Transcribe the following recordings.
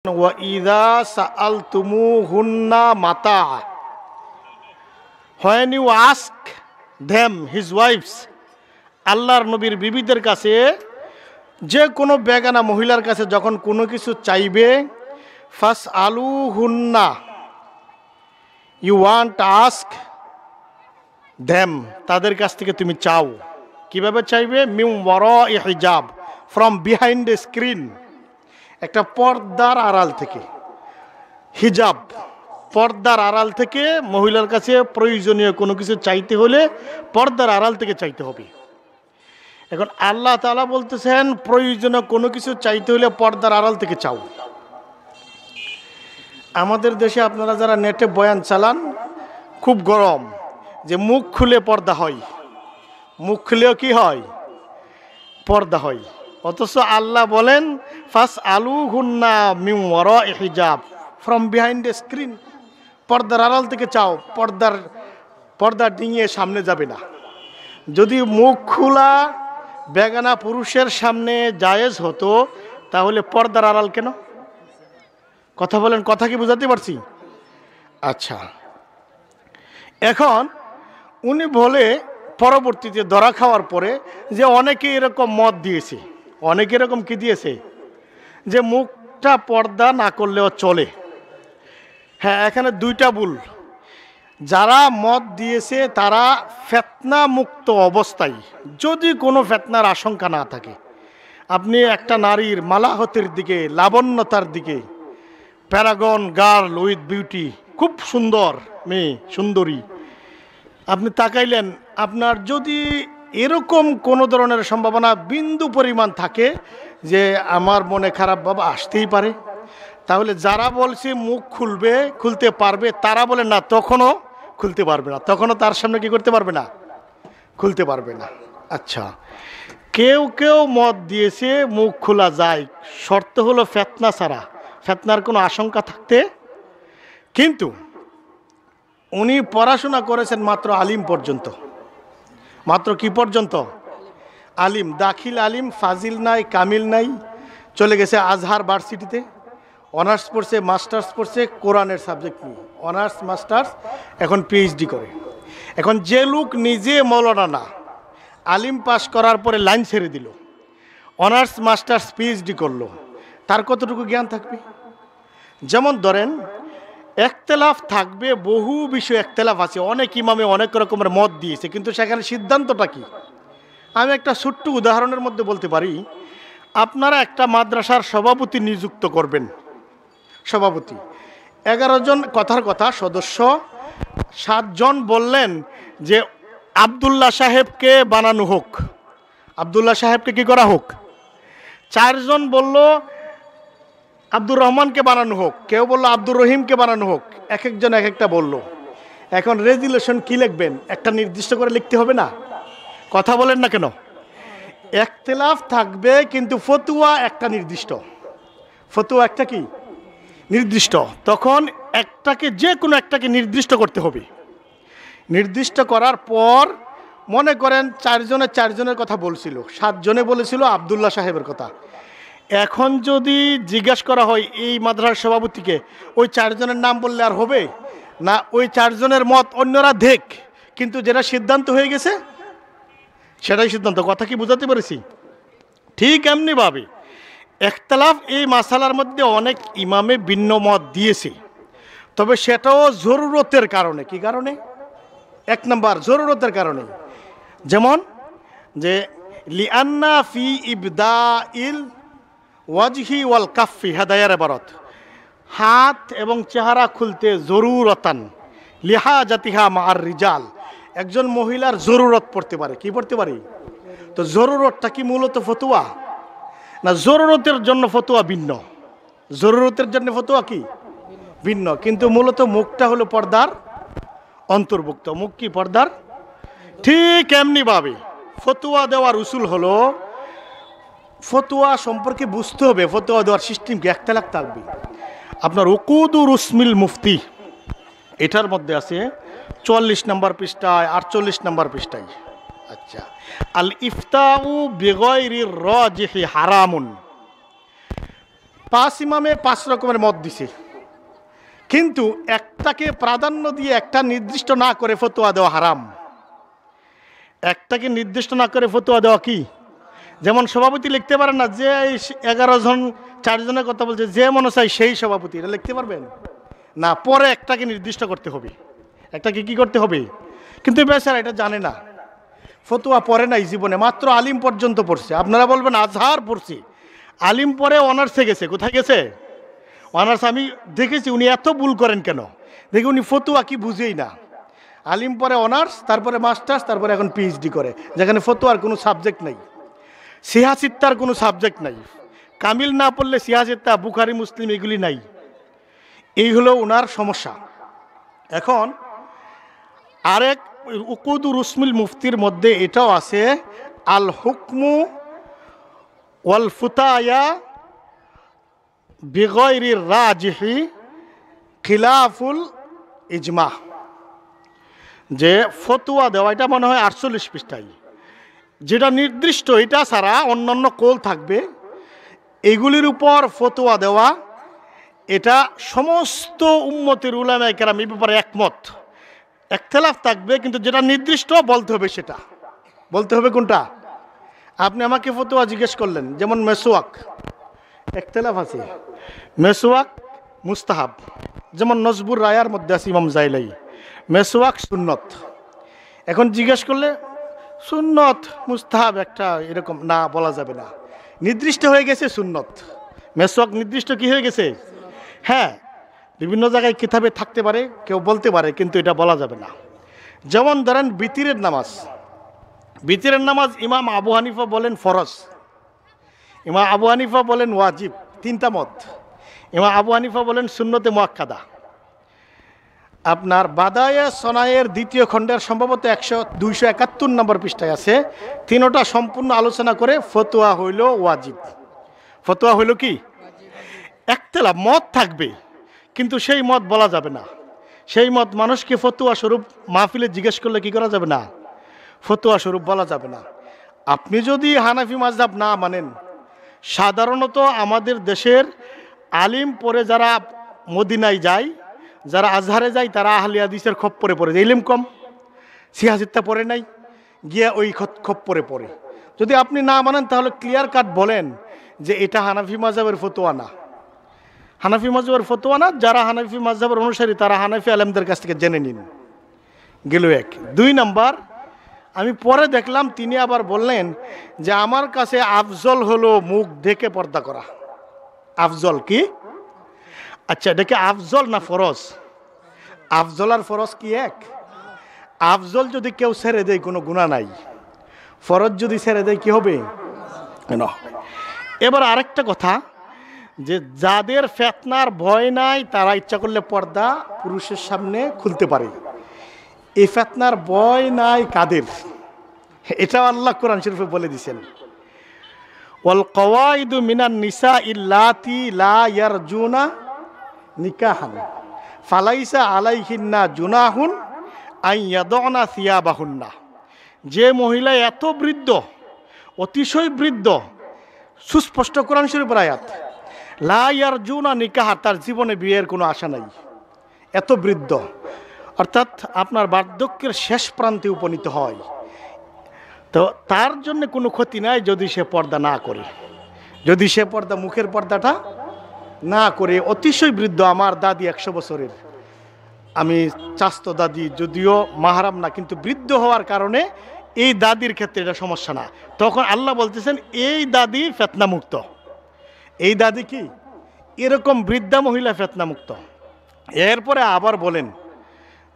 وَإِذَا سَأَلْتُمُوهُنَّ مَتَاعًا When you ask them, his wives, আল্লাহর নবীর বিবিদের কাছে যে কোনো বেগানা মহিলার কাছে যখন কোনো কিছু চাইবে ফাসআলুহুন্না, you want to ask them, তাদের কাছ থেকে তুমি চাও। কিভাবে চাইবে? মিন ওয়ারাই হিজাব, from behind a screen, একটা পর্দার আড়াল থেকে। হিজাব, পর্দার আড়াল থেকে মহিলার কাছে প্রয়োজনীয় কোনো কিছু চাইতে হলে পর্দার আড়াল থেকে চাইতে হবে। এখন আল্লাহ তাআলা বলতেছেন প্রয়োজনীয় কোনো কিছু চাইতে হলে পর্দার আড়াল থেকে চাও। আমাদের দেশে আপনারা যারা নেটে বয়ান চালান, খুব গরম যে মুখ খুলে পর্দা হয়, মুখ খুলেও কি হয়? পর্দা হয়। অথচ আল্লাহ বলেন ফাসআলুহুন্না মিন ওয়ারাই হিজাব, ফ্রম বিহাইন্ড এ স্ক্রিন, পর্দার আড়াল থেকে চাও। পর্দা ডিঙিয়ে সামনে যাবে না। যদি মুখ খোলা বেগানা পুরুষের সামনে জায়েজ হতো, তাহলে পর্দার আড়াল কেন? কথা বলেন, কথা কি বুঝাতে পারছি? আচ্ছা, এখন উনি বলে পরবর্তীতে ধরা খাওয়ার পরে যে অনেকে এরকম মত দিয়েছে, অনেকে এরকম কি দিয়েছে যে মুখটা পর্দা না করলেও চলে। হ্যাঁ, এখানে দুইটা ভুল। যারা মত দিয়েছে তারা ফিতনা মুক্ত অবস্থায়, যদি কোনো ফিতনার আশঙ্কা না থাকে, আপনি একটা নারীর মালাহতের দিকে, লাবণ্যতার দিকে, প্যারাগন গার্ল উইথ বিউটি, খুব সুন্দর মেয়ে, সুন্দরী, আপনি তাকাইলেন, আপনার যদি এরকম কোনো ধরনের সম্ভাবনা বিন্দু পরিমাণ থাকে যে আমার মনে খারাপ ভাব আসতেই পারে, তাহলে যারা বলছে মুখ খুলতে পারবে, তারা বলে না, তখনও খুলতে পারবে না, তখনও তার সামনে কি করতে পারবে না? খুলতে পারবে না। আচ্ছা, কেউ কেউ মত দিয়েছে মুখ খোলা যায়, শর্ত হলো ফিতনা ছাড়া, ফিতনার কোনো আশঙ্কা থাকতে। কিন্তু উনি পড়াশোনা করেছেন মাত্র আলিম পর্যন্ত। মাত্র কি পর্যন্ত? আলিম, দাখিল আলিম, ফাজিল নাই, কামিল নাই। চলে গেছে আজহার ভার্সিটিতে, অনার্স পড়ছে, মাস্টার্স পড়ছে, কোরআনের সাবজেক্ট নিয়ে অনার্স মাস্টার্স, এখন পিএইচডি করে। এখন যে লোক নিজে মৌলানা না, আলিম পাস করার পরে লাইন ছেড়ে দিল, অনার্স মাস্টার্স পিএইচডি করলো, তার কতটুকু জ্ঞান থাকবে? যেমন ধরেন, একতেলাফ থাকবে, বহু বিষয় একতেলাফ আছে, অনেক ইমামে অনেক রকমের মত দিয়েছে, কিন্তু সেখানে সিদ্ধান্তটা কি? আমি একটা ছোট্ট উদাহরণের মধ্যে বলতে পারি। আপনারা একটা মাদ্রাসার সভাপতি নিযুক্ত করবেন, সভাপতি 11 জন, কথার কথা সদস্য 7 জন বললেন যে আবদুল্লাহ সাহেবকে বানানো হোক, আবদুল্লাহ সাহেবকে কি করা হোক। 4 জন বলল আব্দুর রহমানকে বানানো হোক, কেউ বললো আব্দুর রহিমকে বানানো হোক, এক একজন এক একটা বলল। এখন রেজুলেশন কি লিখবেন? একটা নির্দিষ্ট করে লিখতে হবে না? কথা বলেন না কেন? একতেলাফ থাকবে, কিন্তু ফতুয়া একটা নির্দিষ্ট, ফতুয়া একটা কি নির্দিষ্ট। তখন একটাকে, যে কোনো একটাকে নির্দিষ্ট করতে হবে। নির্দিষ্ট করার পর মনে করেন 4 জনের কথা বলছিল, 7 জনে বলেছিল আবদুল্লাহ সাহেবের কথা। এখন যদি জিজ্ঞাসা করা হয় এই মাদ্রাসার সভাপতিকে, ওই 4 জনের নাম বললে আর হবে না? ওই 4 জনের মত অন্যরা দেখ, কিন্তু যেটা সিদ্ধান্ত হয়ে গেছে সেটাই সিদ্ধান্ত। কথা কি বুঝাতে পেরেছি? ঠিক এমনিভাবে ইখতিলাফ এই মাসালার মধ্যে অনেক ইমামে ভিন্ন মত দিয়েছে, তবে সেটাও জরুরতের কারণে। কি কারণে? 1 নম্বর জরুরতের কারণে। যেমন যে লিআন্না ফি ইবদাইল ওয়াজহি ওয়াল কাফি হাদায়ার ইবারত, হাত এবং চেহারা খুলতে জরুরতান লিহাজাতিহা মা'আর রিজাল, একজন মহিলার জরুরত পড়তে পারে। কি পড়তে পারে? তো জরুরতটা কি মূলত ফতোয়া না? জরুরতের জন্য ফতোয়া ভিন্ন, জরুরতের জন্য ফতোয়া কি ভিন্ন, কিন্তু মূলত মুখটা হলো পর্দার অন্তর্ভুক্ত। মুখ কি পর্দার? ঠিক এমনিভাবে ফতোয়া দেওয়ার উসুল হলো, ফতোয়া সম্পর্কে বুঝতে হবে, ফতোয়া দেওয়ার সিস্টেম কি একটা লাগ থাকবে। আপনার উকুদুর উসমিল মুফতি, এটার মধ্যে আছে 44 নম্বর পৃষ্ঠায়, 48 নম্বর পৃষ্ঠায়। আচ্ছা, আল ইফতাউ বিগাইরির রাজিহি হারামুন, 5 ইমামে 5 রকমের মত দিছে, কিন্তু একটাকে প্রাধান্য দিয়ে একটা নির্দিষ্ট না করে ফতোয়া দেওয়া হারাম। একটাকে নির্দিষ্ট না করে ফতোয়া দেওয়া কি? যেমন সভাপতি লিখতে পারেন না যে 11 জন 4 জনের কথা বলছে, যে মনে চাই সেই সভাপতি, এটা লিখতে পারবেন না। পরে একটাকে নির্দিষ্ট করতে হবে, একটাকে কি করতে হবে। কিন্তু বেচারা এটা জানে না, ফতোয়া পড়ে নাই জীবনে, মাত্র আলিম পর্যন্ত পড়ছে। আপনারা বলবেন আজহার পড়ছি, আলিম পরে অনার্সে গেছে। কোথায় গেছে? অনার্স। আমি দেখেছি উনি এত ভুল করেন কেন, দেখি উনি ফতোয়া কি বুঝেই না। আলিম পরে অনার্স, তারপরে মাস্টার্স, তারপরে এখন পিএইচডি করে, যেখানে ফতোয়ার কোনো সাবজেক্ট নাই, সিয়াসিত্তার কোনো সাবজেক্ট নাই। কামিল না পড়লে সিয়াসিত্তা, বুখারি, মুসলিম এগুলি নাই। এই হলো ওনার সমস্যা। এখন আরেক উকুদুর রুসমিল মুফতির মধ্যে এটাও আছে, আল হুকমু ওয়াল ফুতায়া বিগয়রি রাজিহি খিলাফুল ইজমা। যে ফতোয়া দেওয়া, এটা মনে হয় 48 পৃষ্ঠায়, যেটা নির্দিষ্ট, এটা ছাড়া অন্যান্য কোল থাকবে, এগুলির উপর ফতোয়া দেওয়া, এটা সমস্ত উম্মতের উলামায়ে কেরাম এই ব্যাপারে একমত। ইখতিলাফ থাকবে, কিন্তু যেটা নির্দিষ্ট বলতে হবে, সেটা বলতে হবে। কোনটা? আপনি আমাকে ফতোয়া জিজ্ঞেস করলেন, যেমন মেসওয়াক, ইখতিলাফ আছে, মেসওয়াক মুস্তাহাব, যেমন নজবুর রায়ার মধ্যে আছে ইমাম জাইলাই, মেসওয়াক সুন্নত। এখন জিজ্ঞেস করলে সুন্নত মুস্তাহাব একটা এরকম না, বলা যাবে না, নির্দিষ্ট হয়ে গেছে সুন্নত। মেসওয়াক নির্দিষ্ট কি হয়ে গেছে? হ্যাঁ, বিভিন্ন জায়গায় কিতাবে থাকতে পারে, কেউ বলতে পারে, কিন্তু এটা বলা যাবে না। যেমন ধরেন বিতিরের নামাজ, বিতিরের নামাজ ইমাম আবু হানিফা বলেন ফরজ, ইমাম আবু হানিফা বলেন ওয়াজিব, 3টা মত। ইমাম আবু হানিফা বলেন সুন্নতে মুআক্কাদা। আপনার বাদায়ে সনায়ের 2য় খণ্ডের সম্ভবত 271 নম্বর পৃষ্ঠায় আছে, 3টা সম্পূর্ণ আলোচনা করে ফতোয়া হইল ওয়াজিব। ফতোয়া হইল কি? ইখতিলাফ, মত থাকবে, কিন্তু সেই মত বলা যাবে না। সেই মত মানুষকে ফতোয়া স্বরূপ মাহফিলে জিজ্ঞেস করলে কি করা যাবে না? ফতোয়া স্বরূপ বলা যাবে না। আপনি যদি হানাফি মাযহাব না মানেন, সাধারণত আমাদের দেশের আলিম পরে যারা মদিনায় যায়, যারা আজহারে যায়, তারা আহলে হাদিসের খপ্পরে পড়ে যায়, ইলম কম, সিয়াসিত্তা পড়ে নাই, গিয়া ওই খপ্পরে পড়ে। যদি আপনি না মানেন, তাহলে ক্লিয়ার কাট বলেন যে এটা হানাফি মাযহাবের ফতোয়া না, হানাফি মাযহাবের ফতোয়া না। যারা হানাফি মাযহাবের অনুসারী, তারা হানাফি আলেমদের কাছ থেকে জেনে নিন। গেল এক। 2 নাম্বার, আমি পরে দেখলাম তিনি আবার বললেন যে আমার কাছে আফজল হলো মুখ ঢেকে পর্দা করা। আফজল কি? আচ্ছা, এটাকে আফজল না ফরজ? আফজল আর ফরজ কি এক? আফজল যদি কেউ ছেড়ে দেয় কোনো গুনাহ নাই, ফরজ যদি ছেড়ে দেয় কি হবে? না। এবার আরেকটা কথা, যে যাদের ফিতনার ভয় নাই, তারা ইচ্ছা করলে পর্দা পুরুষের সামনে খুলতে পারে। এই ফিতনার ভয় নাই কাদের? এটা আল্লাহ কোরআন শরীফে বলে দিয়েছেন, ওয়াল কওয়াইদু মিনান নিসা ইল্লাতি লা ইয়ারজুনা নিকাহান ফালাইসা আলাইহিন্না জুনাহুন আন ইয়াদনা সিয়াবাহুন্না। যে মহিলা এত বৃদ্ধ, অতিশয় বৃদ্ধ, সুস্পষ্ট কোরআন শরীফের আয়াত, লা ইয়ারজুনা নিকাহা, তার জীবনে বিয়ের কোনো আশা নাই, এত বৃদ্ধ, অর্থাৎ আপনার বার্ধক্যের শেষ প্রান্তে উপনীত হয়, তো তার জন্য কোনো ক্ষতি নাই যদি সে পর্দা না করে, যদি সে পর্দা, মুখের পর্দাটা না করে। অতিশয় বৃদ্ধ, আমার দাদি 100 বছরের, আমি চাস্তো দাদি, যদিও মাহারাম না, কিন্তু বৃদ্ধ হওয়ার কারণে এই দাদির ক্ষেত্রে এটা সমস্যা না। তখন আল্লাহ বলতেছেন এই দাদি ফিতনামুক্ত। এই দাদি কি? এরকম বৃদ্ধা মহিলা ফিতনামুক্ত। এরপরে আবার বলেন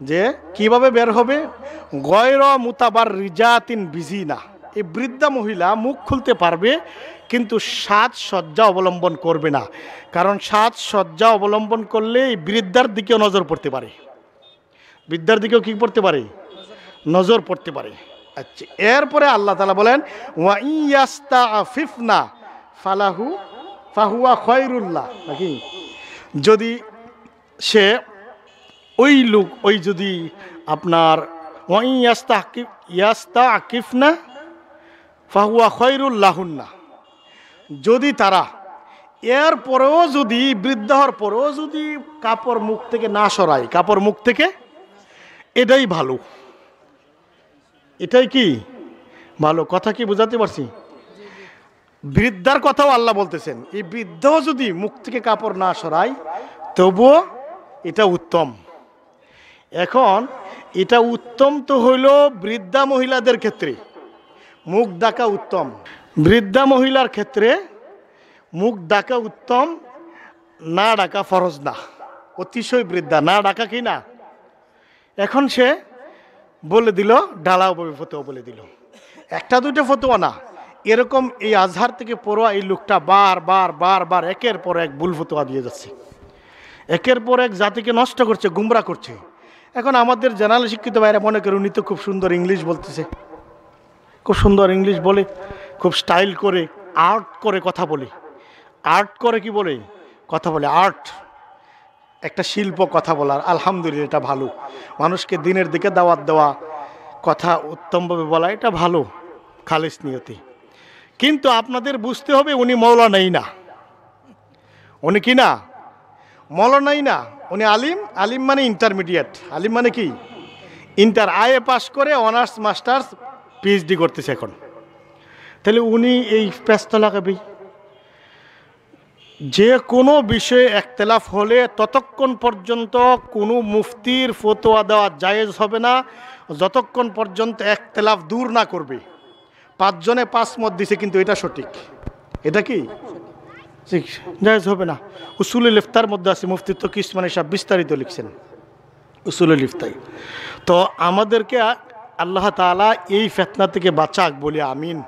যে কিভাবে বের হবে, গয়র মুতাবার রিজাতিন বিজিনা। এই বৃদ্ধা মহিলা মুখ খুলতে পারবে, কিন্তু সাজসজ্জা অবলম্বন করবে না, কারণ সাজসজ্জা অবলম্বন করলে এই বৃদ্ধার দিকেও নজর পড়তে পারে, বৃদ্ধার দিকেও কি পড়তে পারে? নজর পড়তে পারে। আচ্ছা, এরপরে আল্লাহ তাআলা বলেন ওয়া ইয়াস্তাফিফনা ফালাহু ফাহুয়া খয়রুল্লাহ, নাকি? যদি সে ওই লোক, ওই যদি আপনার ওয়া ইয়াস্তাকিফনা ফাহুয়া খয়রুল্লাহুন্না, যদি তারা এর পরেও যদি বৃদ্ধ হওয়ার পরেও যদি কাপড় মুখ থেকে না সরায়, কাপড় মুখ থেকে, এটাই ভালো। এটাই কি ভালো? কথা কি বুঝাতে পারছি? বৃদ্ধার কথাও আল্লাহ বলতেছেন, এই বৃদ্ধ যদি মুখ থেকে কাপড় না সরায় তবুও এটা উত্তম। এখন এটা উত্তম তো হইল বৃদ্ধা মহিলাদের ক্ষেত্রে, মুখ ঢাকা উত্তম। বৃদ্ধা মহিলার ক্ষেত্রে মুখ ঢাকা উত্তম, না ঢাকা ফরজ না। অতিশয় বৃদ্ধা, না ঢাকা কি না। এখন সে বলে দিল, ঢালাওভাবে ফতোয়া বলে দিল, একটা দুইটা ফতোয়া না, এরকম এই আজহার থেকে পড়ুয়া এই লোকটা বার একের পর এক ভুল ফতোয়া দিয়ে যাচ্ছে, একের পর এক জাতিকে নষ্ট করছে, গুমরা করছে। এখন আমাদের জেনারেল শিক্ষিত ভাইরা মনে করে উনি তো খুব সুন্দর ইংলিশ বলতেছে, খুব সুন্দর ইংলিশ বলে, খুব স্টাইল করে, আর্ট করে কথা বলে। আর্ট করে কি বলে? কথা বলে। আর্ট একটা শিল্প, কথা বলার। আলহামদুলিল্লাহ, এটা ভালো। মানুষকে দিনের দিকে দাওয়াত দেওয়া, কথা উত্তমভাবে বলা, এটা ভালো, খালিস নিয়তি। কিন্তু আপনাদের বুঝতে হবে উনি মৌলানাই না। উনি কি না? মৌলানাই না, উনি আলিম। আলিম মানে ইন্টারমিডিয়েট। আলিম মানে কি? ইন্টার, আইএ পাস করে অনার্স মাস্টার্স পিএইচডি করতেছে এখন। তাহলে উনি এই পেস্তা লাগাবেই। যে কোনো বিষয়ে একতলাফ হলে ততক্ষণ পর্যন্ত কোনো মুফতির ফতোয়া দেওয়া জায়েজ হবে না যতক্ষণ পর্যন্ত একতলাফ দূর না করবে। 5 জনে 5 মত দিছে, কিন্তু এটা সঠিক, এটা কি ঠিক, জায়েজ হবে না। উসুলুল ইফতার মধ্যে আছে, মুফতি তকি উসমানী সাহেব বিস্তারিত লিখছেন উসুলুল ইফতাই। তো আমাদেরকে আল্লাহ তাআলা এই ফিতনা থেকে বাঁচাক বলি আমিন।